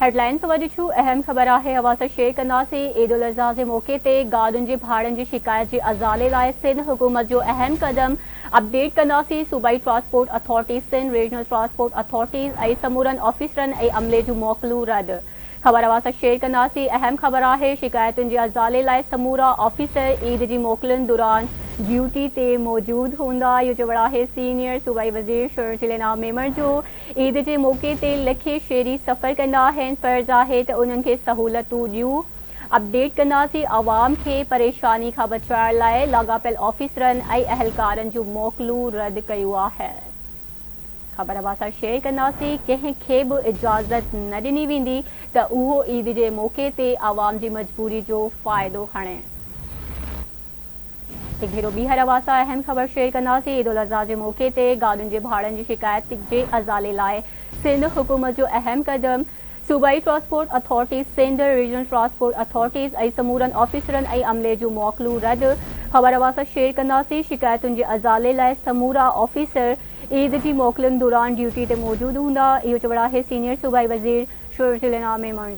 Headlines वजू अहम खबर है हवासा शेयर कंदासीं। ईद उल अज़हा के मौके ते गाॾियुनि जे भाड़नि जी शिकायत जे अज़ाले लाइ सिंध हुकूमत जो अहम कदम अपडेट कंदासीं। सूबाई transport authority Sindh regional transport authorities ऐं समूरनि ऑफिसरनि ऐं अमले जूं मोकलूं रद्द। खबर हवासा शेयर कंदासीं। अहम खबर है शिकायतुनि जे अज़ाले लाइ समूरा ऑफिसर ईद जी मोकलुनि दौरान ड्यूटी ते मौजूद हूंदा। इहो चवण आहे सीनियर सूबाई वज़ीर शर्जिल मेमण जो। ईद जे मौके ते लखे शेरी सफ़र कंदा आहिनि। फर्ज़ आहे त उन्हनि खे सहूलतूं ॾियूं। अपडेट कंदासीं। आवाम खे परेशानी खां बचाइण लाइ लाॻापियल ऑफिसरनि ऐं अहलकारनि जूं मोकलूं रद्द कयूं आहिनि। खबर हवासा शेयर कंदासीं। कंहिंखे बि इजाज़त न ॾिनी वेंदी त उहो ईद जे मौके ते आवाम जी मजबूरी जो फ़ाइदो खणे। एक भेरो ॿीहर हवासा अहम खबर शेयर कंदासीं। ईद उल अज़हा जे मौके ते गाॾियुनि जे भाड़नि जी शिकायत जे अज़ाले लाइ सिंध हुकूमत जो अहम कदम। सूबाई transport authority Sindh regional transport authorities ऐं समूरनि ऑफिसरनि ऐं अमले जूं मोकलूं रद्द। खबर हवासा शेयर कंदासीं। शिकायतुनि जे अज़ाले लाइ समूरा ऑफिसर ईद जी मोकलुनि दौरान ड्यूटी ते मौजूद हूंदा। इहो चवण आहे सीनियर सूबाई वज़ीर शर्जिल मेमण।